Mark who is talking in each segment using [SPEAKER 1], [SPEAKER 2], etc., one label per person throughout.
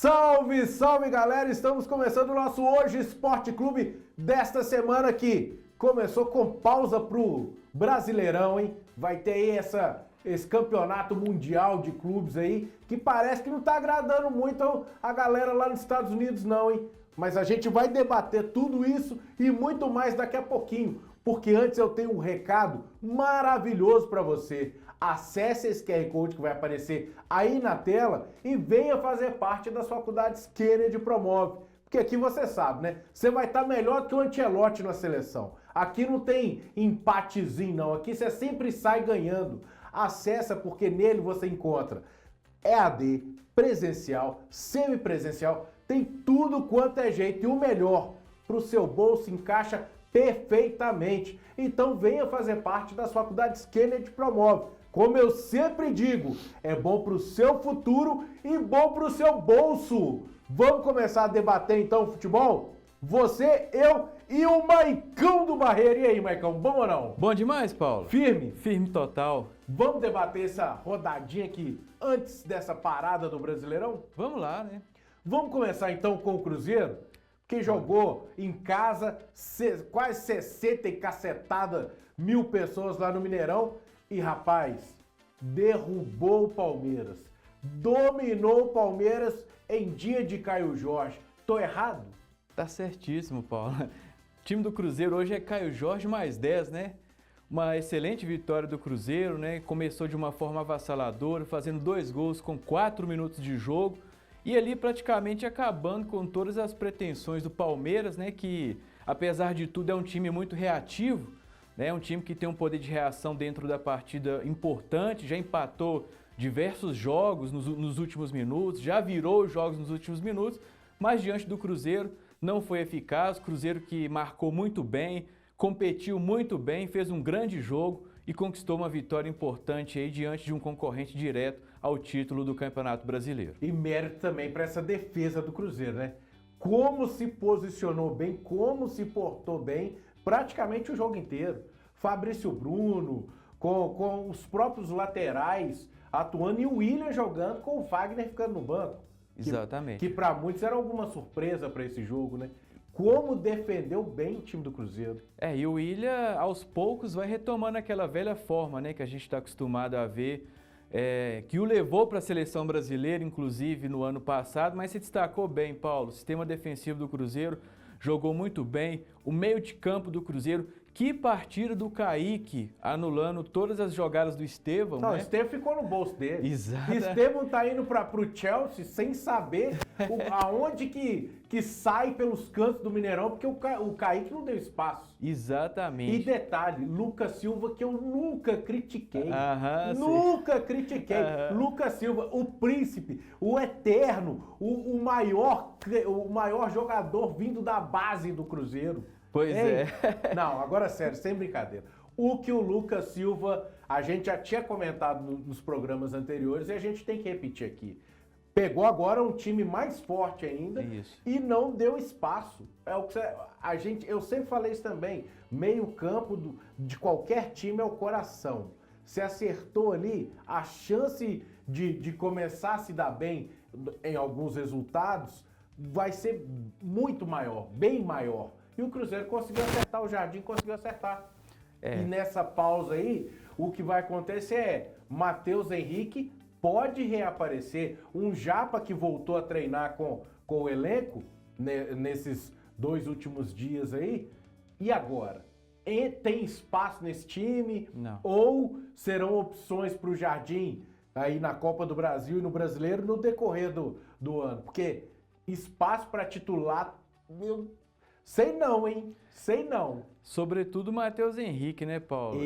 [SPEAKER 1] Salve, salve galera! Estamos começando o nosso Hoje Esporte Clube desta semana que começou com pausa pro Brasileirão, hein? Vai ter aí esse campeonato mundial de clubes aí que parece que não tá agradando muito a galera lá nos Estados Unidos não, hein? Mas a gente vai debater tudo isso e muito mais daqui a pouquinho, porque antes eu tenho um recado maravilhoso para você. Acesse esse QR Code que vai aparecer aí na tela e venha fazer parte das faculdades Kennedy Promove. Porque aqui você sabe, né? Você vai estar melhor que o Ancelotti na seleção. Aqui não tem empatezinho não, aqui você sempre sai ganhando. Acessa porque nele você encontra EAD, presencial, semipresencial, tem tudo quanto é jeito e o melhor, para o seu bolso encaixa perfeitamente. Então venha fazer parte das faculdades Kennedy Promove. Como eu sempre digo, é bom para o seu futuro e bom para o seu bolso. Vamos começar a debater então o futebol? Você, eu e o Maicão do Barreiro. E aí, Maicão, bom ou não?
[SPEAKER 2] Bom demais, Paulo.
[SPEAKER 1] Firme?
[SPEAKER 2] Firme total.
[SPEAKER 1] Vamos debater essa rodadinha aqui antes dessa parada do Brasileirão?
[SPEAKER 2] Vamos lá, né?
[SPEAKER 1] Vamos começar então com o Cruzeiro, que jogou em casa quase 60 e cacetada mil pessoas lá no Mineirão e, rapaz, derrubou o Palmeiras. Dominou o Palmeiras em dia de Caio Jorge. Tô errado?
[SPEAKER 2] Tá certíssimo, Paulo. O time do Cruzeiro hoje é Caio Jorge mais 10, né? Uma excelente vitória do Cruzeiro, né? Começou de uma forma avassaladora, fazendo 2 gols com 4 minutos de jogo. E ali praticamente acabando com todas as pretensões do Palmeiras, né? Que, apesar de tudo, é um time muito reativo, né? É um time que tem um poder de reação dentro da partida importante, já empatou diversos jogos nos últimos minutos, já virou os jogos nos últimos minutos, mas diante do Cruzeiro não foi eficaz. O Cruzeiro que marcou muito bem, competiu muito bem, fez um grande jogo e conquistou uma vitória importante aí diante de um concorrente direto ao título do Campeonato Brasileiro.
[SPEAKER 1] E mérito também para essa defesa do Cruzeiro, né? Como se posicionou bem, como se portou bem, praticamente o jogo inteiro. Fabrício Bruno, com os próprios laterais atuando e o William jogando com o Fagner ficando no banco.
[SPEAKER 2] Exatamente.
[SPEAKER 1] Que para muitos era alguma surpresa para esse jogo, né? Como defendeu bem o time do Cruzeiro.
[SPEAKER 2] E o William, aos poucos, vai retomando aquela velha forma, né, que a gente está acostumado a ver, que o levou para a seleção brasileira, inclusive, no ano passado, mas se destacou bem, Paulo. O sistema defensivo do Cruzeiro jogou muito bem, o meio de campo do Cruzeiro, que partida do Kaique, anulando todas as jogadas do Estevão,
[SPEAKER 1] Não,
[SPEAKER 2] né?
[SPEAKER 1] o Estevão ficou no bolso dele.
[SPEAKER 2] Exato.
[SPEAKER 1] Estevão tá indo pro Chelsea sem saber aonde que sai pelos cantos do Mineirão, porque o Kaique não deu espaço.
[SPEAKER 2] Exatamente.
[SPEAKER 1] E detalhe, Lucas Silva, que eu nunca critiquei.
[SPEAKER 2] Nunca
[SPEAKER 1] critiquei. Lucas Silva, o príncipe, o eterno, o maior jogador vindo da base do Cruzeiro.
[SPEAKER 2] Pois é.
[SPEAKER 1] Não, agora sério, sem brincadeira. O que o Lucas Silva, a gente já tinha comentado nos programas anteriores e a gente tem que repetir aqui. Pegou agora um time mais forte ainda.
[SPEAKER 2] Isso.
[SPEAKER 1] E não deu espaço. É o que eu sempre falei isso também. Meio campo de qualquer time é o coração. Se acertou ali, a chance de começar a se dar bem em alguns resultados vai ser muito maior, bem maior. E o Cruzeiro conseguiu acertar, o Jardim conseguiu acertar. E nessa pausa aí, o que vai acontecer é Matheus Henrique pode reaparecer. Um Japa que voltou a treinar com o elenco nesses 2 últimos dias aí. E agora? Tem espaço nesse time?
[SPEAKER 2] Não.
[SPEAKER 1] Ou serão opções para o Jardim aí na Copa do Brasil e no Brasileiro no decorrer do ano? Porque espaço para titular, sei não, hein? Sei não.
[SPEAKER 2] Sobretudo o Matheus Henrique, né, Paulo?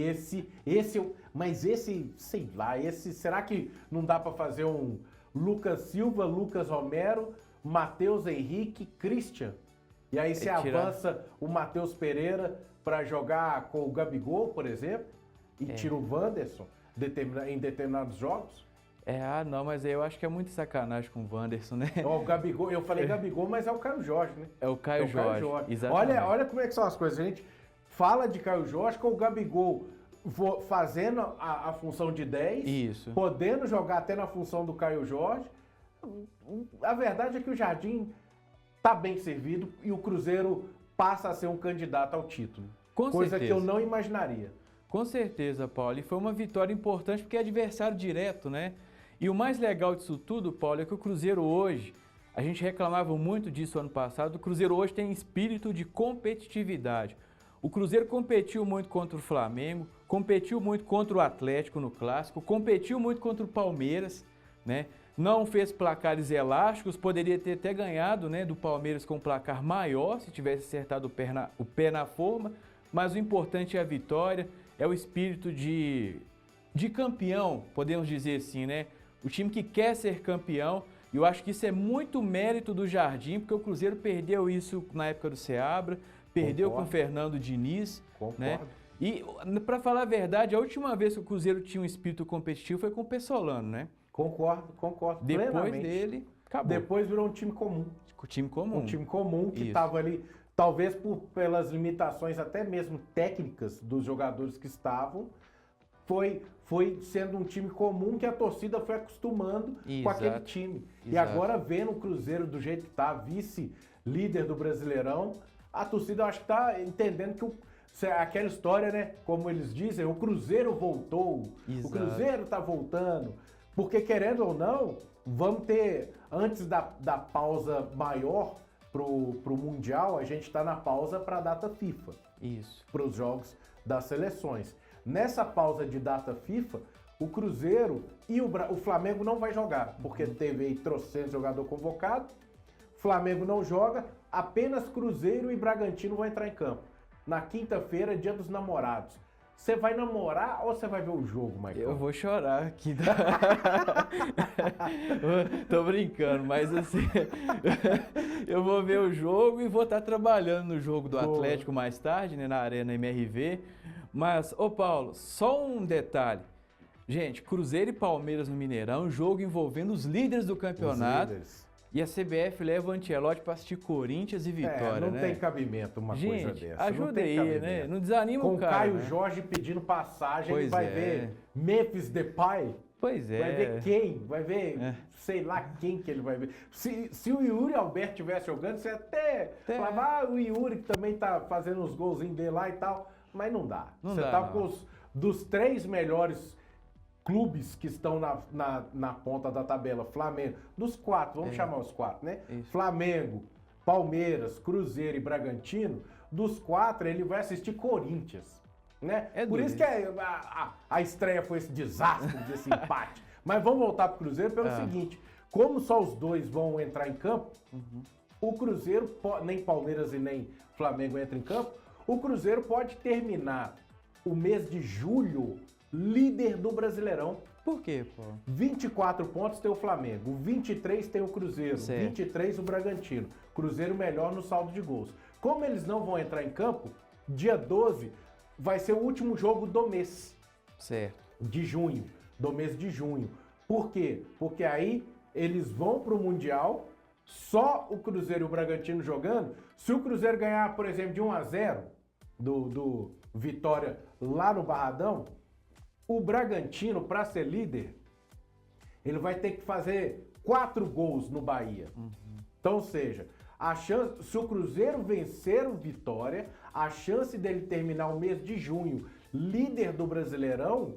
[SPEAKER 1] Mas esse, sei lá, será que não dá para fazer um Lucas Silva, Lucas Romero, Matheus Henrique, Christian? E aí você avança o Matheus Pereira para jogar com o Gabigol, por exemplo, e tira o Wanderson em determinados jogos?
[SPEAKER 2] Não, mas eu acho que é muito sacanagem com o Wanderson, né?
[SPEAKER 1] O Gabigol, eu falei Gabigol, mas é o Caio Jorge, né?
[SPEAKER 2] É o Caio Jorge. Exatamente.
[SPEAKER 1] Olha como é que são as coisas. A gente fala de Caio Jorge com o Gabigol fazendo a função de 10,
[SPEAKER 2] Isso.
[SPEAKER 1] podendo jogar até na função do Caio Jorge. A verdade é que o Jardim tá bem servido e o Cruzeiro passa a ser um candidato ao título.
[SPEAKER 2] Com
[SPEAKER 1] Coisa
[SPEAKER 2] certeza.
[SPEAKER 1] que eu não imaginaria.
[SPEAKER 2] Com certeza, Paulo. E foi uma vitória importante porque é adversário direto, né? E o mais legal disso tudo, Paulo, é que o Cruzeiro hoje, a gente reclamava muito disso ano passado, o Cruzeiro hoje tem espírito de competitividade. O Cruzeiro competiu muito contra o Flamengo, competiu muito contra o Atlético no Clássico, competiu muito contra o Palmeiras, né? Não fez placares elásticos, poderia ter até ganhado, né, do Palmeiras com um placar maior, se tivesse acertado o pé na forma, mas o importante é a vitória, é o espírito de campeão, podemos dizer assim, né? O time que quer ser campeão, e eu acho que isso é muito mérito do Jardim, porque o Cruzeiro perdeu isso na época do Seabra, perdeu com o Fernando Diniz, né? E, para falar a verdade, a última vez que o Cruzeiro tinha um espírito competitivo foi com o Pessolano, né?
[SPEAKER 1] Concordo
[SPEAKER 2] Depois
[SPEAKER 1] plenamente.
[SPEAKER 2] dele, acabou.
[SPEAKER 1] Depois virou um time comum.
[SPEAKER 2] O time comum.
[SPEAKER 1] Um time comum que
[SPEAKER 2] Isso.
[SPEAKER 1] estava ali, talvez pelas limitações até mesmo técnicas dos jogadores que estavam, foi sendo um time comum que a torcida foi acostumando com aquele time. E
[SPEAKER 2] Exato.
[SPEAKER 1] agora vendo o Cruzeiro do jeito que está, vice-líder do Brasileirão, a torcida eu acho que está entendendo que aquela história, né? Como eles dizem, o Cruzeiro voltou,
[SPEAKER 2] Exato.
[SPEAKER 1] o Cruzeiro está voltando. Porque querendo ou não, vamos ter, antes da pausa maior pro Mundial, a gente está na pausa para a data FIFA.
[SPEAKER 2] Isso.
[SPEAKER 1] Para os jogos das seleções. Nessa pausa de data FIFA, o Cruzeiro e o Flamengo não vai jogar, porque teve aí 300 jogador convocado, Flamengo não joga, apenas Cruzeiro e Bragantino vão entrar em campo. Na quinta-feira, dia dos namorados. Você vai namorar ou você vai ver o jogo, Michael?
[SPEAKER 2] Eu vou chorar aqui. Tô brincando, mas assim, eu vou ver o jogo e vou estar trabalhando no jogo do Atlético mais tarde, né, na Arena MRV. Mas, ô Paulo, só um detalhe. Gente, Cruzeiro e Palmeiras no Mineirão, jogo envolvendo os líderes do campeonato. E a CBF leva o Ancelotti para assistir Corinthians e Vitória,
[SPEAKER 1] não
[SPEAKER 2] né?
[SPEAKER 1] tem cabimento uma coisa dessa.
[SPEAKER 2] Ajuda aí, né? Não desanima
[SPEAKER 1] com
[SPEAKER 2] o cara,
[SPEAKER 1] Caio
[SPEAKER 2] né?
[SPEAKER 1] Jorge pedindo passagem,
[SPEAKER 2] Pois
[SPEAKER 1] ele vai
[SPEAKER 2] é.
[SPEAKER 1] ver Memphis Depay.
[SPEAKER 2] Pois é.
[SPEAKER 1] Vai ver quem? Vai ver sei lá quem que ele vai ver. Se o Yuri Alberto estivesse jogando, você até falava, o Yuri que também tá fazendo uns golzinhos dele lá e tal. Mas não dá. Você tá com dos 3 melhores clubes que estão na ponta da tabela, Flamengo, dos 4, vamos chamar os 4, né?
[SPEAKER 2] Isso.
[SPEAKER 1] Flamengo, Palmeiras, Cruzeiro e Bragantino, dos 4 ele vai assistir Corinthians, né? Por isso que a estreia foi esse desastre desse empate. Mas vamos voltar pro Cruzeiro pelo seguinte, como só os dois vão entrar em campo, o Cruzeiro, nem Palmeiras e nem Flamengo entram em campo, o Cruzeiro pode terminar o mês de julho líder do Brasileirão.
[SPEAKER 2] Por quê, pô?
[SPEAKER 1] 24 pontos tem o Flamengo, 23 tem o Cruzeiro,
[SPEAKER 2] Certo.
[SPEAKER 1] 23 o Bragantino. Cruzeiro melhor no saldo de gols. Como eles não vão entrar em campo, dia 12 vai ser o último jogo do mês.
[SPEAKER 2] Certo.
[SPEAKER 1] De junho, do mês de junho. Por quê? Porque aí eles vão pro Mundial, só o Cruzeiro e o Bragantino jogando. Se o Cruzeiro ganhar, por exemplo, de 1-0 do Vitória lá no Barradão, o Bragantino, para ser líder, ele vai ter que fazer 4 gols no Bahia. Então, ou seja, se o Cruzeiro vencer o Vitória, a chance dele terminar o mês de junho líder do Brasileirão,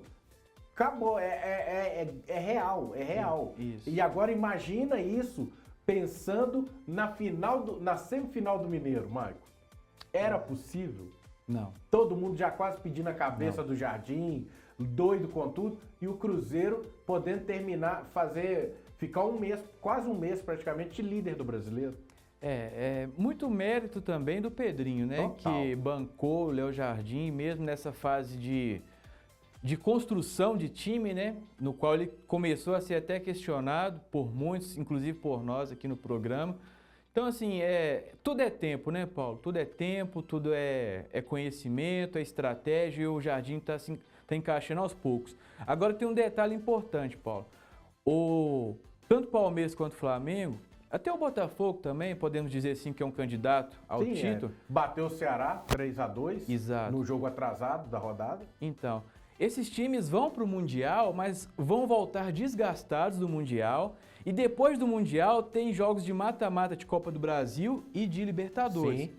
[SPEAKER 1] acabou, é real, é real.
[SPEAKER 2] Isso.
[SPEAKER 1] E agora imagina isso pensando na semifinal do Mineiro, Marco. Era possível?
[SPEAKER 2] Não.
[SPEAKER 1] Todo mundo já quase pedindo a cabeça do Jardim, doido com tudo, e o Cruzeiro podendo ficar um mês, quase um mês praticamente, líder do Brasileiro.
[SPEAKER 2] Muito mérito também do Pedrinho, né?
[SPEAKER 1] Total.
[SPEAKER 2] Que bancou o Léo Jardim, mesmo nessa fase de construção de time, né? No qual ele começou a ser até questionado por muitos, inclusive por nós aqui no programa. Então, assim, tudo é tempo, né, Paulo? Tudo é tempo, tudo é conhecimento, é estratégia, e o Jardim está encaixando aos poucos. Agora tem um detalhe importante, Paulo. Tanto o Palmeiras quanto o Flamengo, até o Botafogo também, podemos dizer assim que é um candidato ao título.
[SPEAKER 1] Bateu o Ceará 3-2
[SPEAKER 2] Exato.
[SPEAKER 1] no jogo atrasado da rodada.
[SPEAKER 2] Então, esses times vão para o Mundial, mas vão voltar desgastados do Mundial. E depois do Mundial tem jogos de mata-mata de Copa do Brasil e de Libertadores.
[SPEAKER 1] Sim.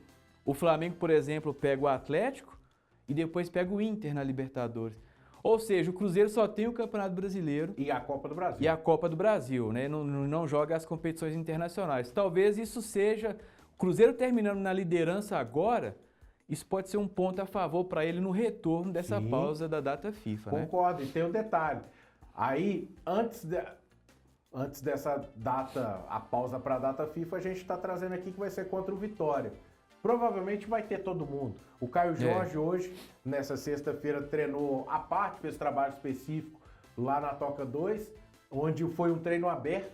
[SPEAKER 2] O Flamengo, por exemplo, pega o Atlético e depois pega o Inter na Libertadores. Ou seja, o Cruzeiro só tem o Campeonato Brasileiro
[SPEAKER 1] E a Copa do Brasil.
[SPEAKER 2] e a Copa do Brasil, né? Não joga as competições internacionais. Talvez isso seja... O Cruzeiro terminando na liderança agora, isso pode ser um ponto a favor para ele no retorno dessa
[SPEAKER 1] Sim.
[SPEAKER 2] pausa da data FIFA, né?
[SPEAKER 1] Concordo, e tem um detalhe. Aí, antes dessa data, a pausa para a data FIFA, a gente está trazendo aqui que vai ser contra o Vitória. Provavelmente vai ter todo mundo. O Caio Jorge hoje, nessa sexta-feira, treinou à parte, fez trabalho específico lá na Toca 2, onde foi um treino aberto.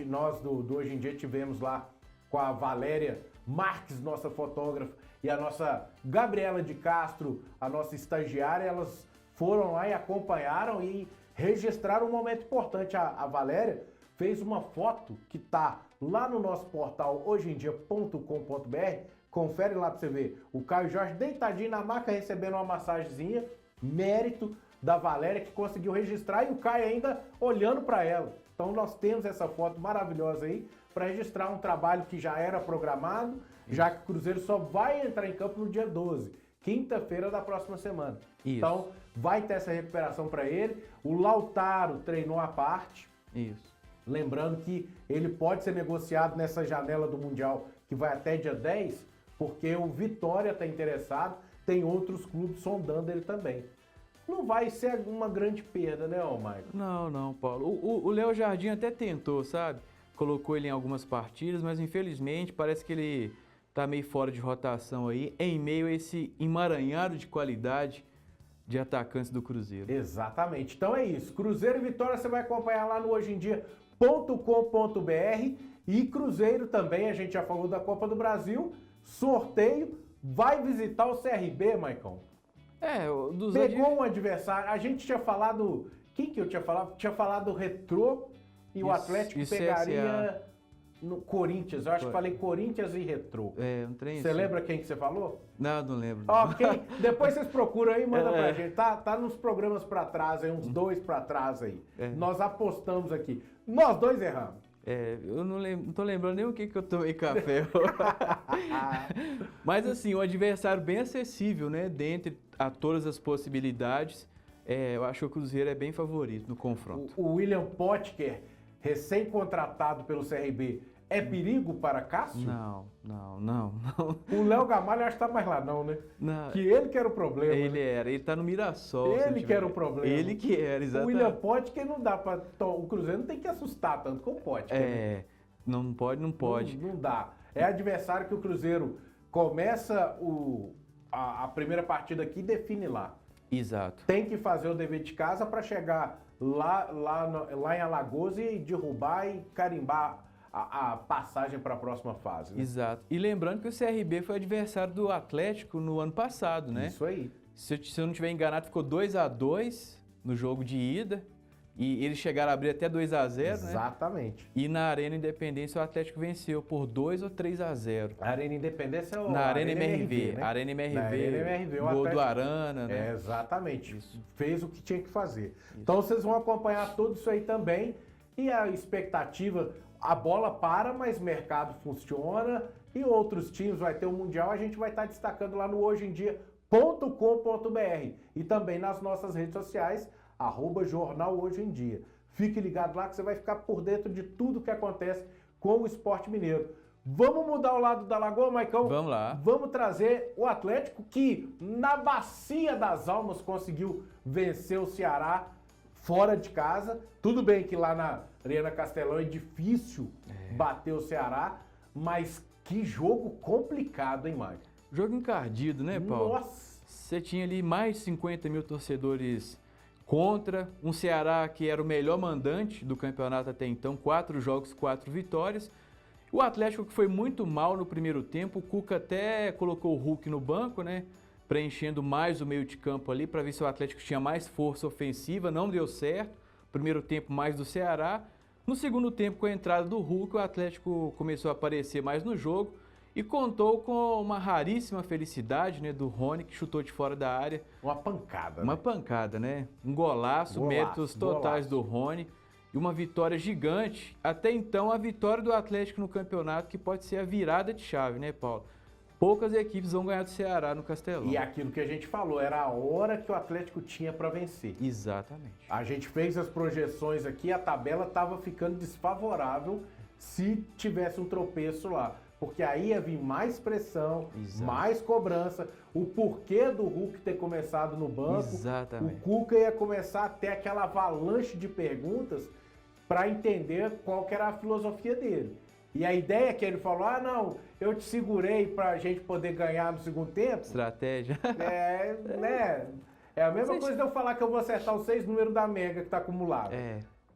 [SPEAKER 1] Nós do Hoje em Dia tivemos lá com a Valéria Marques, nossa fotógrafa, e a nossa Gabriela de Castro, a nossa estagiária, elas foram lá e acompanharam e registraram um momento importante. A Valéria fez uma foto que está lá no nosso portal hojeendia.com.br. Confere lá para você ver. O Caio Jorge deitadinho na maca recebendo uma massagenzinha. Mérito da Valéria que conseguiu registrar e o Caio ainda olhando para ela. Então nós temos essa foto maravilhosa aí para registrar um trabalho que já era programado, já que o Cruzeiro só vai entrar em campo no dia 12, quinta-feira da próxima semana.
[SPEAKER 2] Isso.
[SPEAKER 1] Então vai ter essa recuperação para ele. O Lautaro treinou à parte.
[SPEAKER 2] Isso.
[SPEAKER 1] Lembrando que ele pode ser negociado nessa janela do Mundial que vai até dia 10, porque o Vitória está interessado, tem outros clubes sondando ele também. Não vai ser uma grande perda, né, Maicon?
[SPEAKER 2] Não, Paulo. O Léo Jardim até tentou, sabe? Colocou ele em algumas partidas, mas infelizmente parece que ele tá meio fora de rotação aí, em meio a esse emaranhado de qualidade de atacantes do Cruzeiro.
[SPEAKER 1] Exatamente. Então é isso. Cruzeiro e Vitória você vai acompanhar lá no hojeendia.com.br e Cruzeiro também, a gente já falou da Copa do Brasil, sorteio, vai visitar o CRB, Maicon. Pegou um adversário, a gente tinha falado, quem que eu tinha falado? Tinha falado do Retrô e o Atlético pegaria no Corinthians. Eu acho que falei Corinthians e Retrô.
[SPEAKER 2] Um trem.
[SPEAKER 1] Você lembra quem que você falou?
[SPEAKER 2] Não lembro.
[SPEAKER 1] Ok, depois vocês procuram aí e mandam pra gente. Tá nos programas pra trás aí, uns 2 pra trás aí. Nós apostamos aqui. Nós dois erramos.
[SPEAKER 2] Eu não tô lembrando nem o que eu tomei café. Mas assim, um adversário bem acessível, né? Dentre a todas as possibilidades, eu acho que o Cruzeiro é bem favorito no confronto.
[SPEAKER 1] O William Potker, recém-contratado pelo CRB, é perigo para Cássio?
[SPEAKER 2] Não.
[SPEAKER 1] O Léo Gamalho acho que tá mais lá não, né?
[SPEAKER 2] Não.
[SPEAKER 1] Que ele que era o problema.
[SPEAKER 2] Ele tá no Mirassol.
[SPEAKER 1] Ele que era o problema.
[SPEAKER 2] Ele que era,
[SPEAKER 1] O
[SPEAKER 2] exatamente.
[SPEAKER 1] William Potker não dá pra... O Cruzeiro não tem que assustar tanto com o Potker. Né?
[SPEAKER 2] Não pode.
[SPEAKER 1] Não dá. É adversário que o Cruzeiro começa a primeira partida aqui e define lá.
[SPEAKER 2] Exato.
[SPEAKER 1] Tem que fazer o dever de casa para chegar lá em Alagoas e derrubar e carimbar a passagem para a próxima fase. Né?
[SPEAKER 2] Exato. E lembrando que o CRB foi adversário do Atlético no ano passado, né?
[SPEAKER 1] Isso aí.
[SPEAKER 2] Se eu não estiver enganado, ficou 2-2 no jogo de ida. E eles chegaram a abrir até 2-0, né?
[SPEAKER 1] Exatamente.
[SPEAKER 2] E na Arena Independência o Atlético venceu por 2 ou 3-0.
[SPEAKER 1] A Arena Independência é o...
[SPEAKER 2] Na Arena MRV.
[SPEAKER 1] né?
[SPEAKER 2] Arena MRV.
[SPEAKER 1] Na Arena MRV. O
[SPEAKER 2] Gol
[SPEAKER 1] Atlético...
[SPEAKER 2] do Arana, né?
[SPEAKER 1] Exatamente.
[SPEAKER 2] Isso.
[SPEAKER 1] Fez o que tinha que fazer.
[SPEAKER 2] Isso.
[SPEAKER 1] Então vocês vão acompanhar tudo isso aí também. E a expectativa, a bola para, mas o mercado funciona. E outros times, vai ter o Mundial, a gente vai estar destacando lá no hojeendia.com.br. E também nas nossas redes sociais, @Jornal Hoje em Dia. Fique ligado lá que você vai ficar por dentro de tudo que acontece com o esporte mineiro. Vamos mudar o lado da Lagoa, Maicão?
[SPEAKER 2] Vamos lá.
[SPEAKER 1] Vamos trazer o Atlético que, na Bacia das Almas, conseguiu vencer o Ceará fora de casa. Tudo bem que lá na Arena Castelão é difícil bater o Ceará, mas que jogo complicado, hein, Maicon?
[SPEAKER 2] Jogo encardido, né, Paulo?
[SPEAKER 1] Nossa!
[SPEAKER 2] Você tinha ali mais de 50 mil torcedores contra um Ceará que era o melhor mandante do campeonato até então, 4 jogos, 4 vitórias. O Atlético que foi muito mal no primeiro tempo, o Cuca até colocou o Hulk no banco, né? Preenchendo mais o meio de campo ali para ver se o Atlético tinha mais força ofensiva, não deu certo. Primeiro tempo mais do Ceará. No segundo tempo, com a entrada do Hulk, o Atlético começou a aparecer mais no jogo E contou com uma raríssima felicidade, né, do Rony, que chutou de fora da área.
[SPEAKER 1] Uma pancada.
[SPEAKER 2] Uma pancada, né? Um golaço, méritos totais do Rony. E uma vitória gigante. Até então, a vitória do Atlético no campeonato, que pode ser a virada de chave, né, Paulo? Poucas equipes vão ganhar do Ceará no Castelão.
[SPEAKER 1] E aquilo que a gente falou, era a hora que o Atlético tinha para vencer.
[SPEAKER 2] Exatamente.
[SPEAKER 1] A gente fez as projeções aqui, a tabela estava ficando desfavorável se tivesse um tropeço lá. Porque aí ia vir mais pressão, mais cobrança, o porquê do Hulk ter começado no banco.
[SPEAKER 2] Exatamente.
[SPEAKER 1] O Cuca ia começar a ter aquela avalanche de perguntas para entender qual que era a filosofia dele. E a ideia que ele falou, não, eu te segurei para a gente poder ganhar no segundo tempo.
[SPEAKER 2] Estratégia.
[SPEAKER 1] Né? É a mesma coisa de eu falar que eu vou acertar os 6 números da Mega que está acumulado.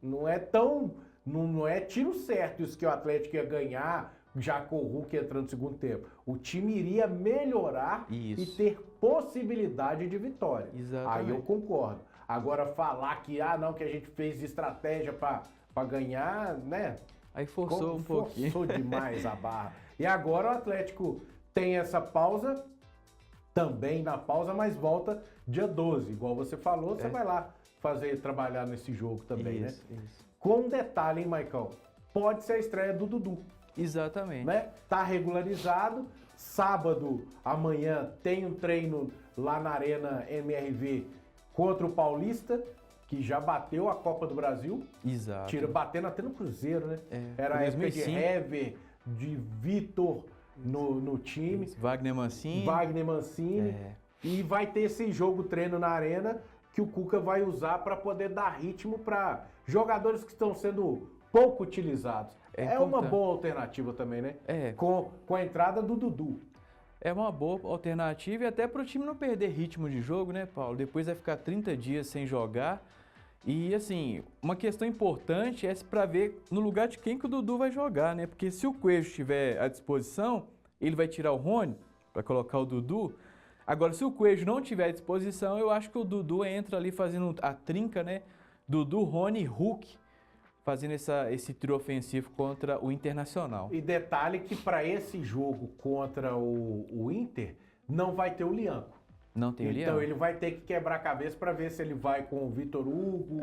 [SPEAKER 1] Não é tão... Não é tiro certo isso que o Atlético ia ganhar já com o Hulk entrando no segundo tempo. O time iria melhorar e ter possibilidade de vitória.
[SPEAKER 2] Exatamente.
[SPEAKER 1] Aí eu concordo. Agora falar que, não, que a gente fez estratégia para ganhar, né?
[SPEAKER 2] Aí forçou um pouquinho.
[SPEAKER 1] Forçou demais a barra. E agora o Atlético tem essa pausa, também na pausa, mas volta dia 12. Igual você falou, você vai lá trabalhar nesse jogo também, né?
[SPEAKER 2] Isso.
[SPEAKER 1] Com um detalhe, hein, Maicão? Pode ser a estreia do Dudu.
[SPEAKER 2] Exatamente.
[SPEAKER 1] Né? Tá regularizado. Sábado, amanhã, tem um treino lá na Arena MRV contra o Paulista, que já bateu a Copa do Brasil.
[SPEAKER 2] Exato.
[SPEAKER 1] Batendo até no Cruzeiro, né? Era a época de
[SPEAKER 2] 2005.
[SPEAKER 1] Hever, de Vitor no time.
[SPEAKER 2] Wagner Mancini.
[SPEAKER 1] E vai ter esse jogo treino na Arena que o Cuca vai usar para poder dar ritmo para jogadores que estão sendo pouco utilizados. É uma boa alternativa também, né? Com a entrada do Dudu.
[SPEAKER 2] É uma boa alternativa e até para o time não perder ritmo de jogo, né, Paulo? Depois vai ficar 30 dias sem jogar. E, assim, uma questão importante é para ver no lugar de quem que o Dudu vai jogar, né? Porque se o Coelho estiver à disposição, ele vai tirar o Rony para colocar o Dudu. Agora, se o Coelho não tiver à disposição, eu acho que o Dudu entra ali fazendo a trinca, né? Dudu, Rony e Hulk, fazendo esse trio ofensivo contra o Internacional.
[SPEAKER 1] E detalhe que para esse jogo contra o Inter, não vai ter o Lianco.
[SPEAKER 2] Não tem o Lianco.
[SPEAKER 1] Então ele vai ter que quebrar a cabeça para ver se ele vai com o Vitor Hugo,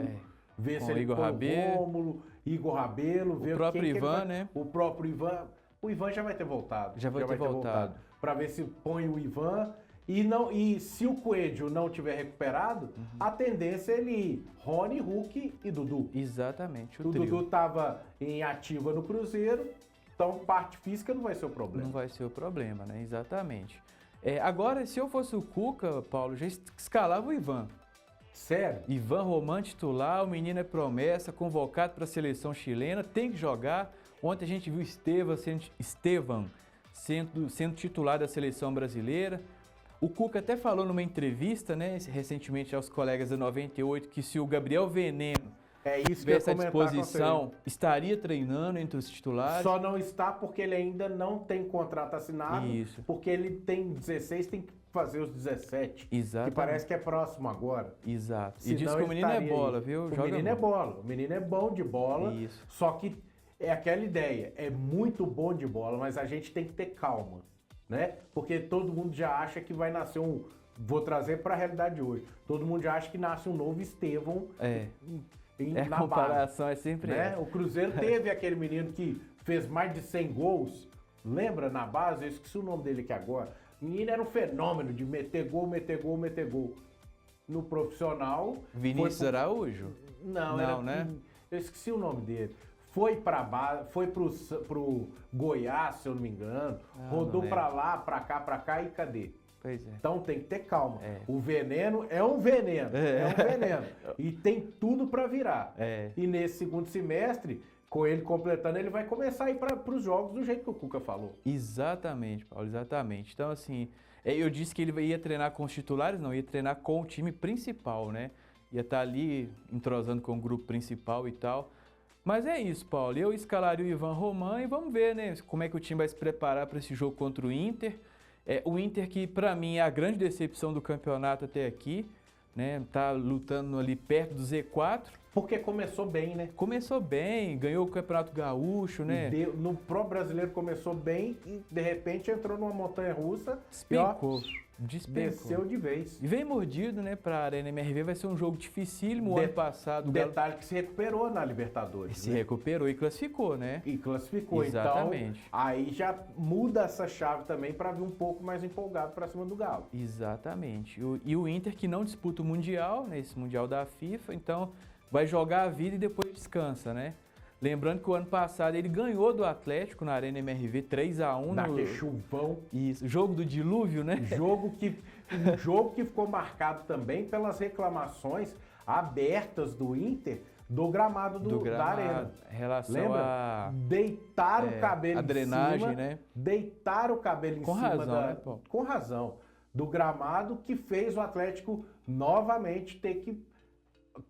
[SPEAKER 1] ver se ele
[SPEAKER 2] Igor
[SPEAKER 1] põe
[SPEAKER 2] Rabelo,
[SPEAKER 1] o Rômulo, Igor Rabelo, ver
[SPEAKER 2] o próprio
[SPEAKER 1] quem
[SPEAKER 2] Ivan,
[SPEAKER 1] que
[SPEAKER 2] né?
[SPEAKER 1] O próprio Ivan. O Ivan já vai ter voltado.
[SPEAKER 2] Já vai ter voltado.
[SPEAKER 1] Para ver se põe o Ivan. E se o Coelho não tiver recuperado, a tendência é ele ir Rony, Hulk e Dudu.
[SPEAKER 2] Exatamente,
[SPEAKER 1] o
[SPEAKER 2] trio.
[SPEAKER 1] Dudu estava em ativa no Cruzeiro, então parte física não vai ser o problema.
[SPEAKER 2] Não vai ser o problema, né? Exatamente. Agora, se eu fosse o Cuca, Paulo, já escalava o Ivan.
[SPEAKER 1] Sério?
[SPEAKER 2] Ivan Roman titular, o menino é promessa, convocado para a seleção chilena, tem que jogar. Ontem a gente viu Estevam sendo titular da seleção brasileira. O Cuca até falou numa entrevista, né, recentemente aos colegas da 98, que se o Gabriel Veneno tivesse à disposição, estaria treinando entre os titulares.
[SPEAKER 1] Só não está porque ele ainda não tem contrato assinado.
[SPEAKER 2] Isso.
[SPEAKER 1] Porque ele tem 16, tem que fazer os 17.
[SPEAKER 2] Exato.
[SPEAKER 1] Que parece que é próximo agora.
[SPEAKER 2] Exato.
[SPEAKER 1] Senão
[SPEAKER 2] e diz que o menino é bola, viu?
[SPEAKER 1] O menino é bola. O menino é bom de bola.
[SPEAKER 2] Isso.
[SPEAKER 1] Só que é aquela ideia. É muito bom de bola, mas a gente tem que ter calma. Né? Porque todo mundo já acha que vai nascer vou trazer para a realidade de hoje. Todo mundo já acha que nasce um novo Estevão
[SPEAKER 2] na comparação base, é sempre
[SPEAKER 1] né? O Cruzeiro teve aquele menino que fez mais de 100 gols, lembra, na base? Eu esqueci o nome dele aqui agora. O menino era um fenômeno de meter gol. No profissional...
[SPEAKER 2] Vinícius Araújo?
[SPEAKER 1] Não, né? Eu esqueci o nome dele. Foi para base, foi pro Goiás, se eu não me engano, rodou para lá, para cá e cadê?
[SPEAKER 2] Pois é.
[SPEAKER 1] Então tem que ter calma. O veneno é um veneno, e tem tudo para virar. E nesse segundo semestre, com ele completando, ele vai começar a ir para os jogos do jeito que o Cuca falou.
[SPEAKER 2] Exatamente, Paulo, exatamente. Então assim, eu disse que ele ia treinar com os titulares, não, ia treinar com o time principal, né? Ia estar ali entrosando com o grupo principal e tal. Mas é isso, Paulo. Eu escalaria o Ivan Roman e vamos ver, né, como é que o time vai se preparar para esse jogo contra o Inter. O Inter que, para mim, é a grande decepção do campeonato até aqui, né? Tá lutando ali perto do Z4.
[SPEAKER 1] Porque começou bem, né?
[SPEAKER 2] Começou bem, ganhou o Campeonato Gaúcho, né?
[SPEAKER 1] No Pro Brasileiro começou bem e de repente entrou numa montanha-russa
[SPEAKER 2] Despencou.
[SPEAKER 1] Desceu de vez.
[SPEAKER 2] E vem mordido, né? Pra Arena MRV vai ser um jogo dificílimo. O ano passado.
[SPEAKER 1] Detalhe que se recuperou na Libertadores.
[SPEAKER 2] Se recuperou e classificou, né?
[SPEAKER 1] E classificou.
[SPEAKER 2] Exatamente.
[SPEAKER 1] Então, aí já muda essa chave também para vir um pouco mais empolgado para cima do Galo.
[SPEAKER 2] Exatamente. E o Inter que não disputa o Mundial, né? Esse Mundial da FIFA, então vai jogar a vida e depois descansa, né? Lembrando que o ano passado ele ganhou do Atlético na Arena MRV 3-1.
[SPEAKER 1] Naquele chuvão.
[SPEAKER 2] Isso, jogo do dilúvio, né?
[SPEAKER 1] Um jogo que ficou marcado também pelas reclamações abertas do Inter do gramado da Arena.
[SPEAKER 2] Relação
[SPEAKER 1] Lembra? Deitaram o cabelo
[SPEAKER 2] a drenagem,
[SPEAKER 1] em cima,
[SPEAKER 2] né?
[SPEAKER 1] Deitaram o cabelo em
[SPEAKER 2] com
[SPEAKER 1] cima
[SPEAKER 2] razão, né, Paulo?
[SPEAKER 1] Com razão. Do gramado que fez o Atlético novamente ter que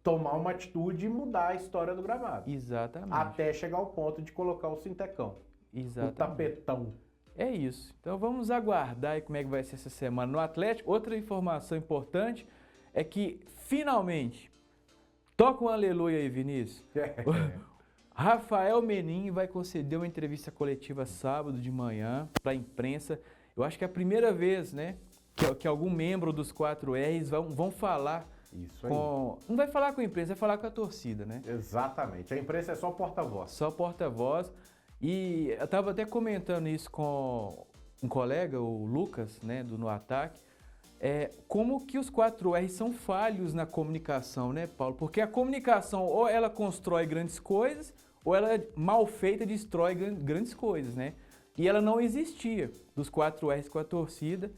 [SPEAKER 1] tomar uma atitude e mudar a história do gramado.
[SPEAKER 2] Exatamente.
[SPEAKER 1] Até chegar ao ponto de colocar o sintecão.
[SPEAKER 2] Exatamente.
[SPEAKER 1] O tapetão.
[SPEAKER 2] É isso. Então vamos aguardar aí como é que vai ser essa semana no Atlético. Outra informação importante é que finalmente, toca um aleluia aí, Vinícius. Rafael Menin vai conceder uma entrevista coletiva sábado de manhã para a imprensa. Eu acho que é a primeira vez, né, que algum membro dos 4Rs vão falar.
[SPEAKER 1] Isso aí.
[SPEAKER 2] Não vai falar com a imprensa, vai falar com a torcida, né?
[SPEAKER 1] Exatamente. A imprensa é só porta-voz.
[SPEAKER 2] Só porta-voz. E eu estava até comentando isso com um colega, o Lucas, né, do No Ataque, como que os 4Rs são falhos na comunicação, né, Paulo? Porque a comunicação, ou ela constrói grandes coisas, ou ela, mal feita, destrói grandes coisas, né? E ela não existia dos 4Rs com a torcida.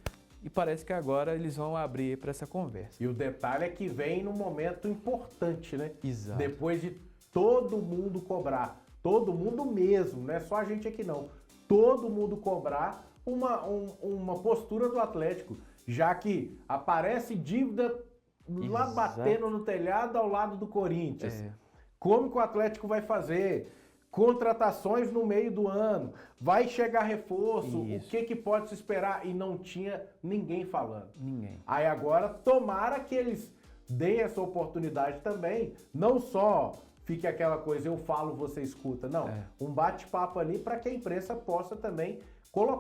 [SPEAKER 2] E parece que agora eles vão abrir para essa conversa.
[SPEAKER 1] E o detalhe é que vem num momento importante, né?
[SPEAKER 2] Exato.
[SPEAKER 1] Depois de todo mundo cobrar, todo mundo mesmo, não é só a gente aqui não, todo mundo cobrar uma postura do Atlético, já que aparece dívida lá batendo no telhado ao lado do Corinthians. Como que o Atlético vai fazer? Contratações no meio do ano, vai chegar reforço,
[SPEAKER 2] Isso.
[SPEAKER 1] o que pode se esperar? E não tinha ninguém falando.
[SPEAKER 2] Ninguém.
[SPEAKER 1] Aí agora, tomara que eles deem essa oportunidade também, não só fique aquela coisa, eu falo, você escuta, não. Um bate-papo ali para que a imprensa possa também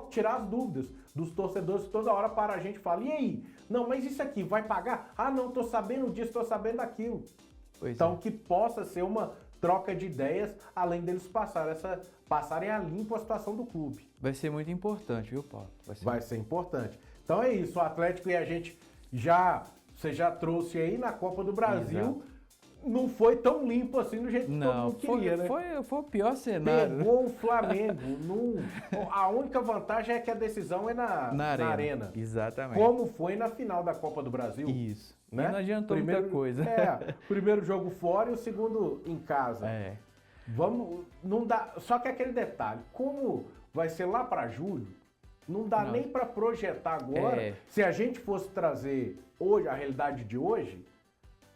[SPEAKER 1] tirar as dúvidas dos torcedores, toda hora para a gente fala, e aí? Não, mas isso aqui, vai pagar? Ah, não, tô sabendo disso, tô sabendo daquilo. Então, que possa ser uma troca de ideias, além deles passarem a limpo a situação do clube.
[SPEAKER 2] Vai ser muito importante, viu, Paulo?
[SPEAKER 1] Vai ser importante. Então é isso, o Atlético e a gente você já trouxe aí na Copa do Brasil,
[SPEAKER 2] Exato.
[SPEAKER 1] Não foi tão limpo assim do jeito que todo mundo queria, né?
[SPEAKER 2] Foi o pior cenário.
[SPEAKER 1] Pegou o Flamengo. A única vantagem é que a decisão é na arena.
[SPEAKER 2] Exatamente.
[SPEAKER 1] Como foi na final da Copa do Brasil.
[SPEAKER 2] Isso.
[SPEAKER 1] Né?
[SPEAKER 2] E não adiantou muita coisa.
[SPEAKER 1] Primeiro jogo fora e o segundo em casa. Não dá. Só que aquele detalhe, como vai ser lá para julho, não dá nem para projetar agora. Se a gente fosse trazer hoje a realidade de hoje,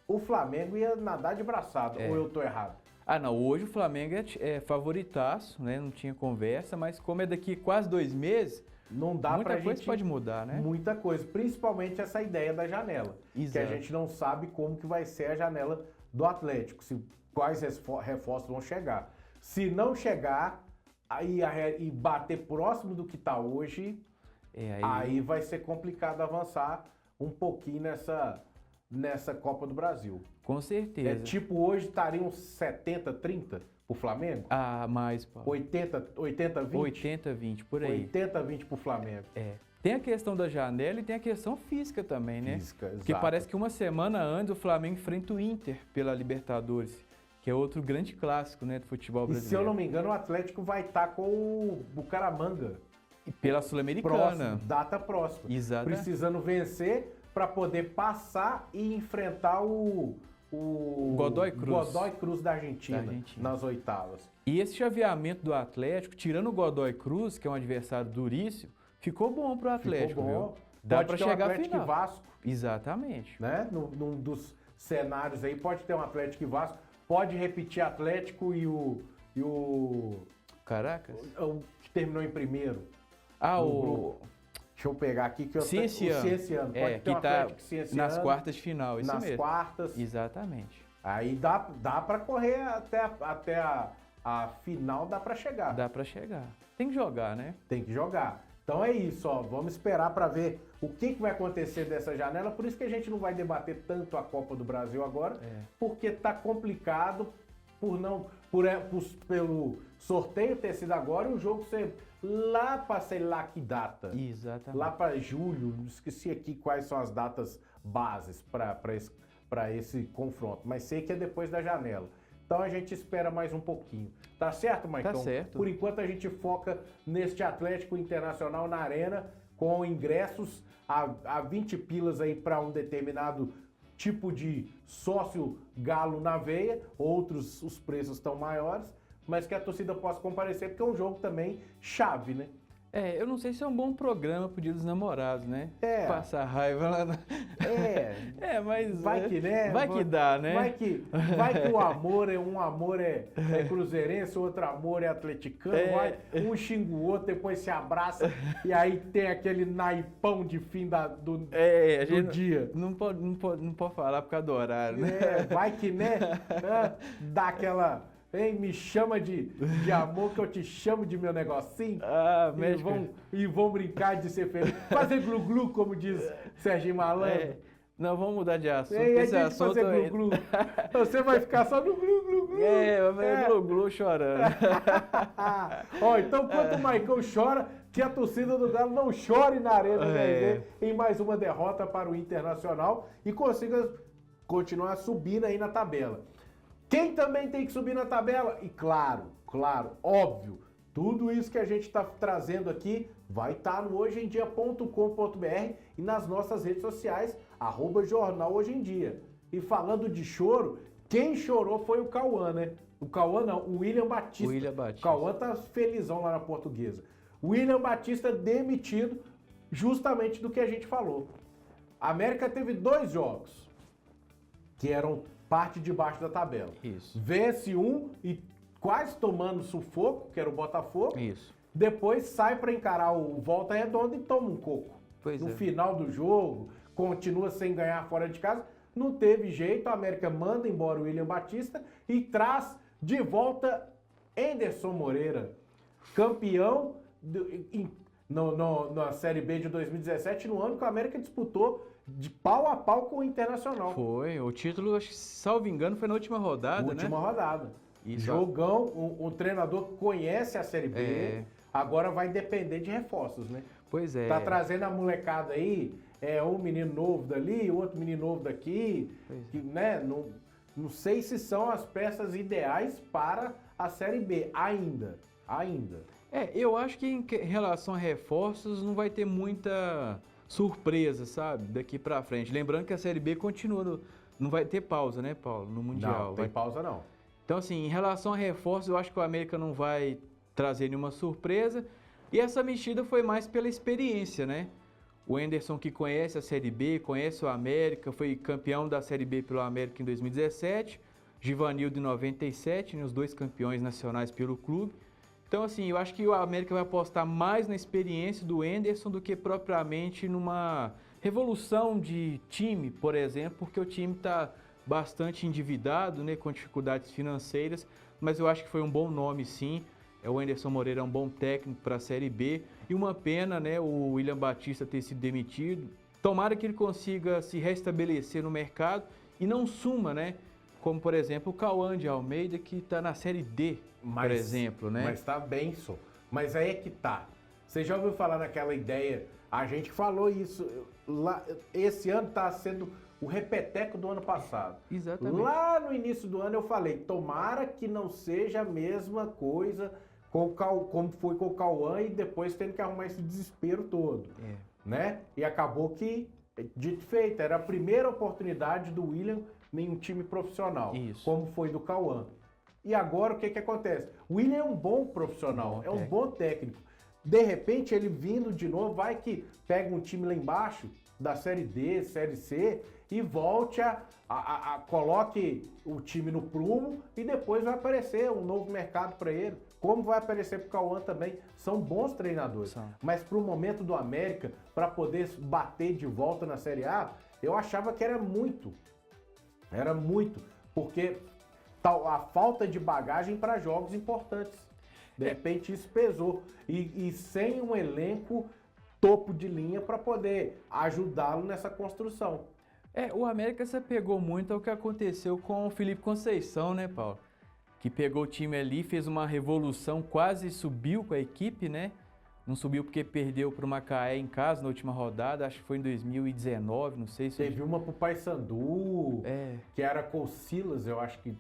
[SPEAKER 1] o Flamengo ia nadar de braçado. Ou eu tô errado?
[SPEAKER 2] Não. Hoje o Flamengo é favoritaço, né? Não tinha conversa, mas como é daqui quase 2 meses,
[SPEAKER 1] não dá
[SPEAKER 2] muita
[SPEAKER 1] pra
[SPEAKER 2] coisa
[SPEAKER 1] gente,
[SPEAKER 2] pode mudar, né?
[SPEAKER 1] Muita coisa, principalmente essa ideia da janela.
[SPEAKER 2] Exato.
[SPEAKER 1] Que a gente não sabe como que vai ser a janela do Atlético, quais reforços vão chegar. Se não chegar e bater próximo do que está hoje, aí vai ser complicado avançar um pouquinho nessa Copa do Brasil.
[SPEAKER 2] Com certeza.
[SPEAKER 1] Tipo, hoje estariam 70-30 pro Flamengo?
[SPEAKER 2] Mais, Paulo.
[SPEAKER 1] 80-20?
[SPEAKER 2] 80-20, por aí.
[SPEAKER 1] 80-20 pro Flamengo.
[SPEAKER 2] Tem a questão da janela e tem a questão física também, né?
[SPEAKER 1] Física,
[SPEAKER 2] Porque parece que uma semana antes o Flamengo enfrenta o Inter pela Libertadores, que é outro grande clássico, né, do futebol brasileiro.
[SPEAKER 1] E se eu não me engano, o Atlético vai estar com o Bucaramanga.
[SPEAKER 2] E pela Sul-Americana.
[SPEAKER 1] Data próxima.
[SPEAKER 2] Exato.
[SPEAKER 1] Precisando vencer para poder passar e enfrentar o
[SPEAKER 2] Godoy
[SPEAKER 1] Cruz da Argentina, nas oitavas.
[SPEAKER 2] E esse chaveamento do Atlético, tirando o Godoy Cruz, que é um adversário duríssimo, ficou bom pro Atlético, viu? Dá para chegar
[SPEAKER 1] Atlético
[SPEAKER 2] à final.
[SPEAKER 1] E Vasco.
[SPEAKER 2] Exatamente.
[SPEAKER 1] Né? Num dos cenários aí pode ter um Atlético e Vasco, pode repetir Atlético e o
[SPEAKER 2] Caracas?
[SPEAKER 1] O que terminou em primeiro. Deixa eu pegar aqui que eu
[SPEAKER 2] Cienciano.
[SPEAKER 1] O Cienciano. Pode ter
[SPEAKER 2] que
[SPEAKER 1] um
[SPEAKER 2] está
[SPEAKER 1] Atlético Cienciano
[SPEAKER 2] nas quartas de final, isso
[SPEAKER 1] nas
[SPEAKER 2] mesmo.
[SPEAKER 1] quartas.
[SPEAKER 2] Exatamente.
[SPEAKER 1] Aí dá para correr até a final, dá para chegar.
[SPEAKER 2] Dá para chegar. Tem que jogar, né?
[SPEAKER 1] Tem que jogar. Então é isso, ó. Vamos esperar para ver o que vai acontecer dessa janela. Por isso que a gente não vai debater tanto a Copa do Brasil agora, porque tá complicado pelo sorteio ter sido agora e o jogo ser lá para sei lá que data.
[SPEAKER 2] Exatamente.
[SPEAKER 1] Lá para julho, esqueci aqui quais são as datas bases para esse confronto, mas sei que é depois da janela. Então a gente espera mais um pouquinho. Tá certo, Maicon?
[SPEAKER 2] Tá certo.
[SPEAKER 1] Por enquanto a gente foca neste Atlético Internacional na Arena, com ingressos a 20 pilas aí para um determinado tipo de sócio galo na veia, outros os preços estão maiores, mas que a torcida possa comparecer, porque é um jogo também chave, né?
[SPEAKER 2] Eu não sei se é um bom programa pro Dia dos Namorados, né?
[SPEAKER 1] É.
[SPEAKER 2] Passar raiva lá. Mas...
[SPEAKER 1] Vai que, né?
[SPEAKER 2] Vai que dá, né?
[SPEAKER 1] Vai que o amor é cruzeirense, o outro amor é atleticano, um xinga o outro, depois se abraça e aí tem aquele naipão de fim do dia.
[SPEAKER 2] Não pode falar por causa do horário, né?
[SPEAKER 1] Vai que, né? Dá aquela... Hein, me chama de amor que eu te chamo de meu negocinho. E vão brincar de ser feliz. Fazer glu-glu, como diz Serginho Malandro.
[SPEAKER 2] Não, vamos mudar de assunto.
[SPEAKER 1] Esse assunto fazer glu-glu. Você vai ficar só no glu-glu-glu.
[SPEAKER 2] Vai fazer glu-glu chorando.
[SPEAKER 1] Então, quando o Maicon chora, que a torcida do Galo não chore na Arena em mais uma derrota para o Internacional e consiga continuar subindo aí na tabela. Quem também tem que subir na tabela? E claro, óbvio, tudo isso que a gente está trazendo aqui vai estar no hojeemdia.com.br e nas nossas redes sociais, @Jornal Hoje em Dia. E falando de choro, quem chorou foi o Cauã, né? O Cauã não, o William Batista. O Cauã tá felizão lá na Portuguesa. O William Batista demitido justamente do que a gente falou. A América teve 2 jogos que eram parte de baixo da tabela.
[SPEAKER 2] Isso.
[SPEAKER 1] Vence um e quase tomando sufoco, que era o Botafogo.
[SPEAKER 2] Isso.
[SPEAKER 1] Depois sai para encarar o Volta Redonda e toma um coco. No final do jogo, continua sem ganhar fora de casa. Não teve jeito, a América manda embora o William Batista e traz de volta Anderson Moreira, campeão na Série B de 2017, no ano que o América disputou de pau a pau com o Internacional.
[SPEAKER 2] Foi, o título, acho que, salvo engano, foi na última rodada,
[SPEAKER 1] Última rodada.
[SPEAKER 2] Isso.
[SPEAKER 1] Jogão, o treinador conhece a Série B, agora vai depender de reforços, né?
[SPEAKER 2] Pois é.
[SPEAKER 1] Tá trazendo a molecada aí, um menino novo dali, outro menino novo daqui, que, né? Não sei se são as peças ideais para a Série B, ainda.
[SPEAKER 2] Eu acho que em relação a reforços não vai ter muita surpresa, sabe? Daqui pra frente. Lembrando que a Série B continua, não vai ter pausa, né, Paulo? No Mundial.
[SPEAKER 1] Não, tem pausa não.
[SPEAKER 2] Então, assim, em relação a reforços, eu acho que o América não vai trazer nenhuma surpresa. E essa mexida foi mais pela experiência, né? O Anderson, que conhece a Série B, conhece o América, foi campeão da Série B pelo América em 2017, Givanildo em 97, né, os 2 campeões nacionais pelo clube. Então, assim, eu acho que o América vai apostar mais na experiência do Anderson do que propriamente numa revolução de time, por exemplo, porque o time está bastante endividado, né, com dificuldades financeiras, mas eu acho que foi um bom nome, sim. O Anderson Moreira é um bom técnico para a Série B e uma pena, né, o William Batista ter sido demitido. Tomara que ele consiga se restabelecer no mercado e não suma, né, como, por exemplo, o Cauã de Almeida, que está na Série D, por exemplo, né?
[SPEAKER 1] Mas tá bem, só. Mas aí é que tá. Você já ouviu falar naquela ideia? A gente falou isso. Esse ano tá sendo o repeteco do ano passado.
[SPEAKER 2] Exatamente.
[SPEAKER 1] Lá no início do ano eu falei, tomara que não seja a mesma coisa como foi com o Cauã e depois tendo que arrumar esse desespero todo. Né? E acabou que, dito e feito, era a primeira oportunidade do William em um time profissional, como foi do Cauã. E agora o que acontece? O William é um bom profissional, um bom técnico. De repente ele vindo de novo, vai que pega um time lá embaixo, da Série D, Série C, e volte coloque o time no prumo e depois vai aparecer um novo mercado para ele. Como vai aparecer para o Cauã também. São bons treinadores. Mas para o momento do América, para poder bater de volta na Série A, eu achava que era muito. porque a falta de bagagem para jogos importantes. De repente isso pesou. E sem um elenco topo de linha para poder ajudá-lo nessa construção.
[SPEAKER 2] O América se apegou muito ao que aconteceu com o Felipe Conceição, né, Paulo? Que pegou o time ali, fez uma revolução, quase subiu com a equipe, né? Não subiu porque perdeu para o Macaé em casa na última rodada, acho que foi em 2019, não sei se...
[SPEAKER 1] Teve uma pro Paysandu, que era com o Silas, eu acho que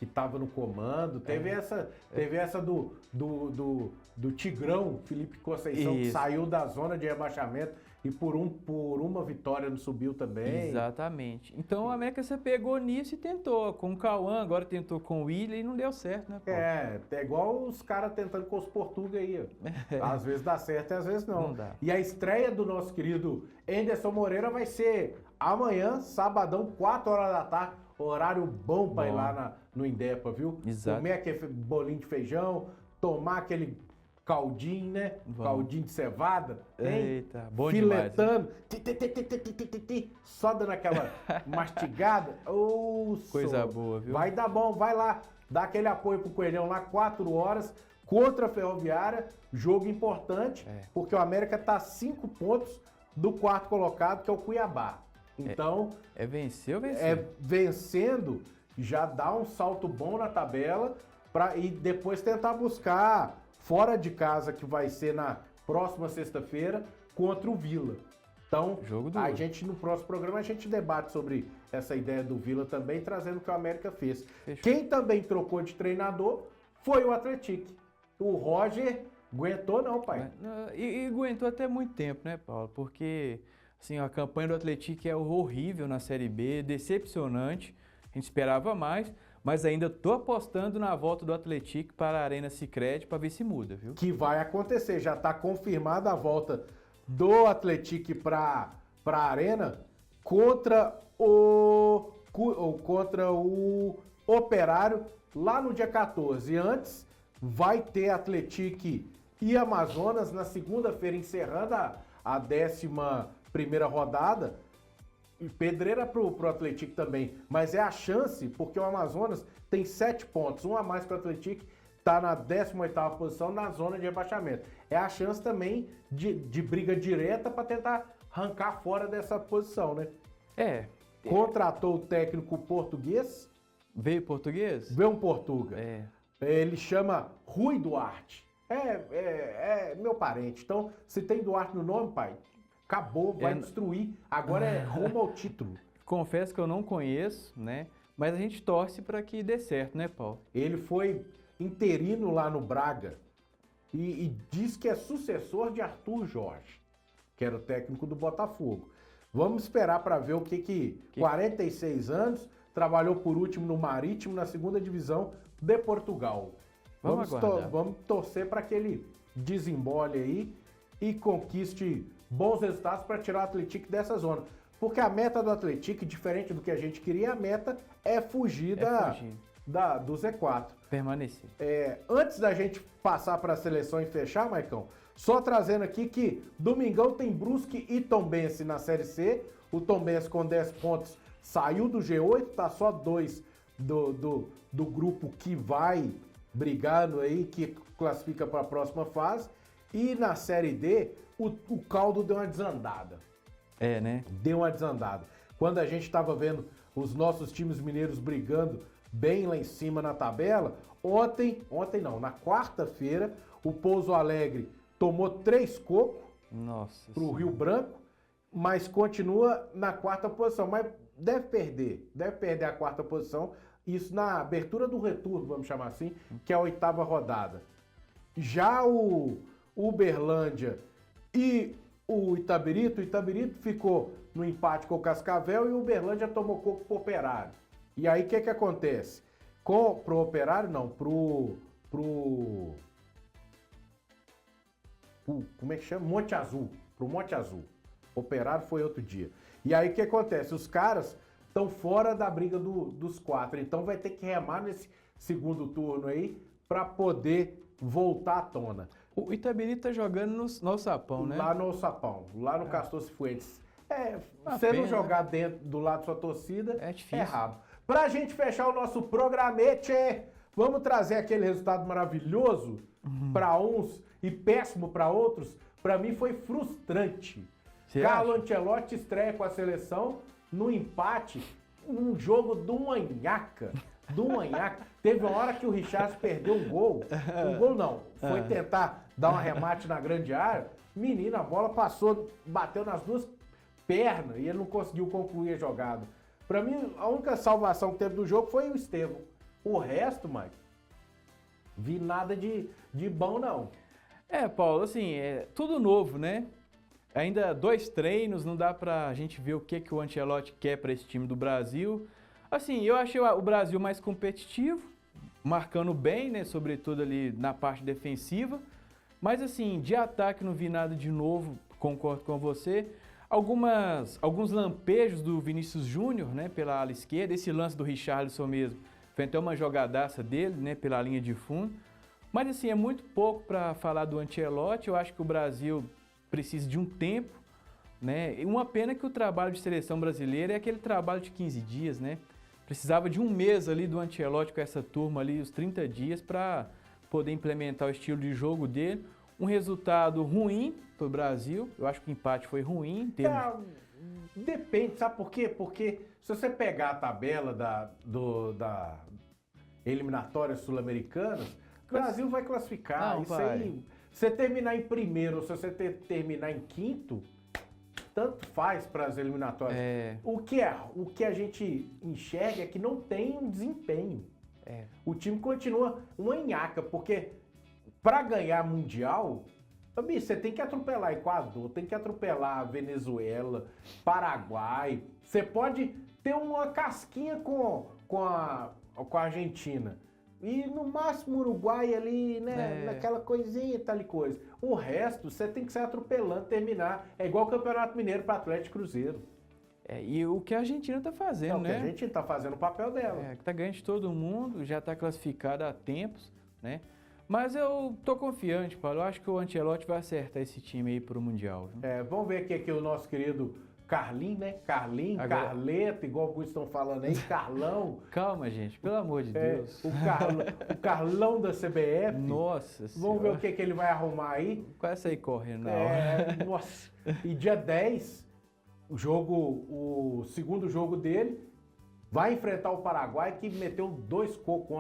[SPEAKER 1] estava no comando. Teve essa do Tigrão, Felipe Conceição, que saiu da zona de rebaixamento e por uma vitória não subiu também.
[SPEAKER 2] Exatamente. Então o América se pegou nisso e tentou. Com o Cauã, agora tentou com o Willian e não deu certo, né, Paulo?
[SPEAKER 1] É igual os caras tentando com os portugueses aí. Às vezes dá certo e às vezes não.
[SPEAKER 2] Não dá.
[SPEAKER 1] E a estreia do nosso querido Anderson Moreira vai ser amanhã, sabadão, 4 horas da tarde. Horário bom para ir lá no Indepa, viu?
[SPEAKER 2] Exato.
[SPEAKER 1] Comer aquele bolinho de feijão, tomar aquele caldinho, né? Caldinho de cevada.
[SPEAKER 2] Eita, bom
[SPEAKER 1] filetando,
[SPEAKER 2] demais.
[SPEAKER 1] só dando aquela mastigada.
[SPEAKER 2] Coisa boa, viu?
[SPEAKER 1] Vai dar bom, vai lá. Dá aquele apoio pro Coelhão lá, 4 horas, contra a Ferroviária. Jogo importante, porque o América tá a 5 pontos do quarto colocado, que é o Cuiabá. Então,
[SPEAKER 2] vencer.
[SPEAKER 1] Vencendo, já dá um salto bom na tabela e depois tentar buscar fora de casa, que vai ser na próxima sexta-feira, contra o Vila. Então, a gente no próximo programa a gente debate sobre essa ideia do Vila também, trazendo o que o América fez.
[SPEAKER 2] Fechou.
[SPEAKER 1] Quem também trocou de treinador foi o Atlético. O Roger aguentou não, pai.
[SPEAKER 2] E aguentou até muito tempo, né, Paulo? Porque assim, a campanha do Atlético é horrível na Série B, decepcionante. A gente esperava mais, mas ainda tô apostando na volta do Atlético para a Arena Sicredi para ver se muda, viu?
[SPEAKER 1] Que vai acontecer, já está confirmada a volta do Atlético para a Arena contra o Operário lá no dia 14. E antes vai ter Atlético e Amazonas na segunda-feira, encerrando a 11ª rodada. E pedreira pro Atlético também, mas é a chance, porque o Amazonas tem 7 pontos, um a mais que o Atlético, está na 18ª posição na zona de rebaixamento. É a chance também de briga direta para tentar arrancar fora dessa posição, né? Contratou o técnico português.
[SPEAKER 2] Veio português?
[SPEAKER 1] Veio um portuga. Ele chama Rui Duarte. É meu parente. Então, se tem Duarte no nome, pai, acabou, vai destruir. Agora é rumo ao título.
[SPEAKER 2] Confesso que eu não conheço, né? Mas a gente torce para que dê certo, né, Paulo?
[SPEAKER 1] Ele foi interino lá no Braga e diz que é sucessor de Arthur Jorge, que era o técnico do Botafogo. Vamos esperar para ver o que 46 anos, trabalhou por último no Marítimo, na 2ª divisão de Portugal. Vamos torcer para que ele desembole aí e conquiste bons resultados para tirar o Atlético dessa zona. Porque a meta do Atlético, diferente do que a gente queria, a meta é fugir do Z4.
[SPEAKER 2] Permanecer.
[SPEAKER 1] Antes da gente passar para a seleção e fechar, Maicão, só trazendo aqui que domingão tem Brusque e Tombense na Série C. O Tombense com 10 pontos saiu do G8, tá só 2 do grupo que vai brigando aí, que classifica para a próxima fase. E na Série D, o caldo deu uma desandada.
[SPEAKER 2] Né?
[SPEAKER 1] Deu uma desandada. Quando a gente estava vendo os nossos times mineiros brigando bem lá em cima na tabela, na quarta-feira, o Pouso Alegre tomou 3 cocos pro Rio Branco, mas continua na 4ª posição. Mas deve perder a 4ª posição, isso na abertura do retorno, vamos chamar assim, que é a 8ª rodada. Já o Uberlândia e o Itabirito ficou no empate com o Cascavel e o Uberlândia tomou coco pro Operário. E aí o que acontece? Pro Operário não, como é que chama? Monte Azul, pro Monte Azul. Operário foi outro dia. E aí o que acontece? Os caras estão fora da briga dos 4, então vai ter que remar nesse segundo turno aí para poder voltar à tona.
[SPEAKER 2] O Itabiri tá jogando no Sapão, né?
[SPEAKER 1] Lá no Sapão, lá no Castor Cifuentes. Você não jogar dentro do lado da sua torcida,
[SPEAKER 2] é difícil.
[SPEAKER 1] É rabo. Pra gente fechar o nosso programete, vamos trazer aquele resultado maravilhoso para uns e péssimo para outros. Para mim foi frustrante. Carlo Ancelotti estreia com a seleção no empate, num jogo do Manhaca. Teve uma hora que o Richarlison perdeu um gol. Um gol não, foi tentar dar um arremate na grande área. Menino, a bola passou, bateu nas duas pernas e ele não conseguiu concluir a jogada. Para mim, a única salvação que teve do jogo foi o Estevão. O resto, Mike, vi nada de bom, não.
[SPEAKER 2] Paulo, assim, é tudo novo, né? Ainda 2 treinos, não dá pra gente ver o que o Ancelotti quer para esse time do Brasil. Assim, eu achei o Brasil mais competitivo, marcando bem, né? Sobretudo ali na parte defensiva. Mas assim, de ataque não vi nada de novo, concordo com você. Alguns lampejos do Vinícius Júnior, né? Pela ala esquerda, esse lance do Richarlison mesmo. Foi até uma jogadaça dele, né? Pela linha de fundo. Mas assim, é muito pouco para falar do Ancelotti. Eu acho que o Brasil precisa de um tempo, né? E uma pena que o trabalho de seleção brasileira é aquele trabalho de 15 dias, né? Precisava de um mês ali do Ancelotti com essa turma ali, os 30 dias, para poder implementar o estilo de jogo dele. Um resultado ruim para o Brasil. Eu acho que o empate foi ruim em termos...
[SPEAKER 1] Depende, sabe por quê? Porque se você pegar a tabela da eliminatórias sul-americanas, o Brasil vai classificar.
[SPEAKER 2] Não,
[SPEAKER 1] isso aí, se você terminar em primeiro ou se você terminar em quinto, tanto faz para as eliminatórias. O que a gente enxerga é que não tem um desempenho. O time continua uma nhaca, porque para ganhar mundial, você tem que atropelar Equador, tem que atropelar Venezuela, Paraguai. Você pode ter uma casquinha com a Argentina. E no máximo Uruguai ali, né? Naquela coisinha, tal e coisa. O resto, você tem que sair atropelando, terminar. É igual o Campeonato Mineiro para Atlético e Cruzeiro.
[SPEAKER 2] E o que a Argentina está fazendo, né?
[SPEAKER 1] O que a Argentina está fazendo o papel dela.
[SPEAKER 2] Que está ganhando de todo mundo, já está classificada há tempos, né? Mas eu tô confiante, Paulo. Eu acho que o Ancelotti vai acertar esse time aí pro Mundial. Viu?
[SPEAKER 1] Vamos ver aqui o nosso querido Carlinho, né? Carleto, igual alguns estão falando aí, Carlão.
[SPEAKER 2] Calma, gente, pelo amor de Deus.
[SPEAKER 1] O Carlão da CBF.
[SPEAKER 2] Nossa Senhora.
[SPEAKER 1] Vamos ver o que ele vai arrumar aí.
[SPEAKER 2] Quase sair correndo na hora.
[SPEAKER 1] Nossa. E dia 10, o segundo jogo dele, vai enfrentar o Paraguai, que meteu 2 cocos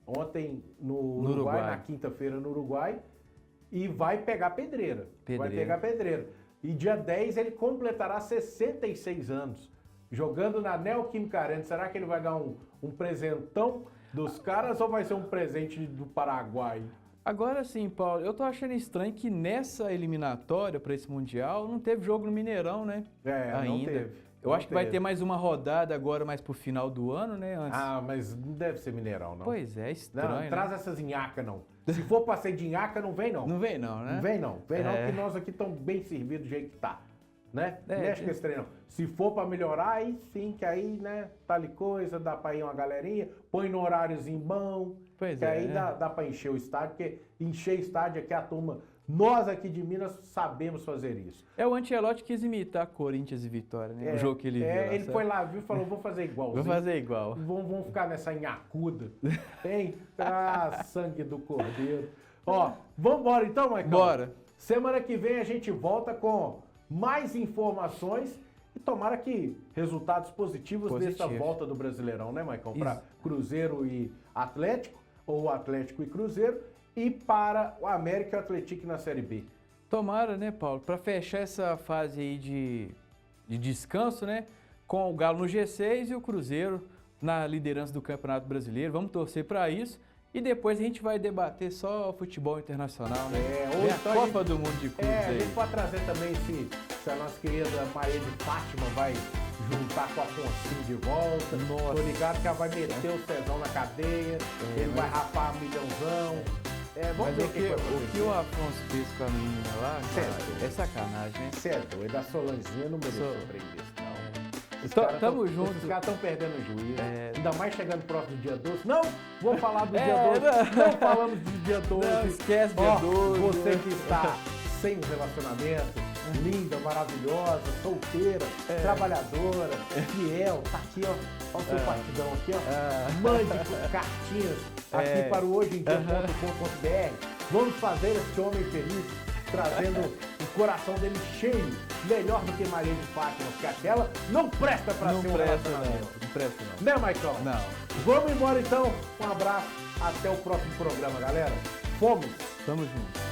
[SPEAKER 1] ontem no Uruguai, na quinta-feira no Uruguai, e vai pegar pedreira. Vai pegar pedreira. E dia 10 ele completará 66 anos, jogando na Neoquímica Arena. Será que ele vai ganhar um presentão dos caras ou vai ser um presente do Paraguai?
[SPEAKER 2] Agora sim, Paulo, eu tô achando estranho que nessa eliminatória para esse Mundial não teve jogo no Mineirão, né?
[SPEAKER 1] Ainda. Não teve.
[SPEAKER 2] Eu acho que vai ter mais uma rodada agora, mais pro final do ano, né? Antes.
[SPEAKER 1] Mas não deve ser Mineirão, não.
[SPEAKER 2] Pois é, estranho.
[SPEAKER 1] Não, traz essas nhaca, não. Se for pra ser de nhaca, não vem, não.
[SPEAKER 2] Não vem, não, né?
[SPEAKER 1] Não vem, não. Vem, não, que nós aqui estamos bem servidos do jeito que tá. Né? Não mexe com esse trem, não. Se for pra melhorar, aí sim, que aí, né, tal e coisa, dá pra ir uma galerinha, põe no horáriozinho bom,
[SPEAKER 2] pois
[SPEAKER 1] que aí dá pra encher o estádio, porque encher estádio aqui a turma... Nós aqui de Minas sabemos fazer isso.
[SPEAKER 2] O Ancelotti quis imitar Corinthians e Vitória, né? O jogo que ele viu.
[SPEAKER 1] Ele foi lá, viu e falou, vou fazer igualzinho.
[SPEAKER 2] Vou fazer igual.
[SPEAKER 1] Vamos ficar nessa nhacuda. Hein? Sangue do cordeiro. Vamos embora então, Maicon?
[SPEAKER 2] Bora.
[SPEAKER 1] Semana que vem a gente volta com mais informações e tomara que resultados positivos dessa volta do Brasileirão, né, Maicon? Para Cruzeiro e Atlético, ou Atlético e Cruzeiro, e para o América e o Atlético na Série B.
[SPEAKER 2] Tomara, né, Paulo? Para fechar essa fase aí de descanso, né? Com o Galo no G6 e o Cruzeiro na liderança do Campeonato Brasileiro. Vamos torcer para isso. E depois a gente vai debater só futebol internacional, né?
[SPEAKER 1] Hoje
[SPEAKER 2] a Copa do Mundo de Clubes aí.
[SPEAKER 1] A gente pode trazer também se a nossa querida Maria de Fátima vai juntar com a Afonso de volta.
[SPEAKER 2] Nossa.
[SPEAKER 1] Tô ligado que ela vai meter o Cezão na cadeia, ele vai rapar milhãozão. Vamos ver
[SPEAKER 2] o que o Afonso fez com a menina lá, cara, é sacanagem, né?
[SPEAKER 1] Você é doido, a Solangezinha não merece prender isso, não.
[SPEAKER 2] Tamo junto.
[SPEAKER 1] Os caras estão perdendo o juízo. Ainda mais chegando próximo do dia 12. Não, vou falar do dia 12. Não falamos do dia 12.
[SPEAKER 2] Não, esquece dia 12.
[SPEAKER 1] Você que está sem relacionamento, linda, maravilhosa, solteira, trabalhadora, fiel, tá aqui, ó. Olha o seu partidão aqui, ó. Mande cartinhas aqui para o hojeemdia.com.br. Vamos fazer esse homem feliz, trazendo o coração dele cheio, melhor do que Maria de Fátima, porque aquela não presta pra ser um relacionamento.
[SPEAKER 2] Não presta não.
[SPEAKER 1] Né, Maicon?
[SPEAKER 2] Não.
[SPEAKER 1] Vamos embora então. Um abraço. Até o próximo programa, galera. Fomos!
[SPEAKER 2] Tamo junto.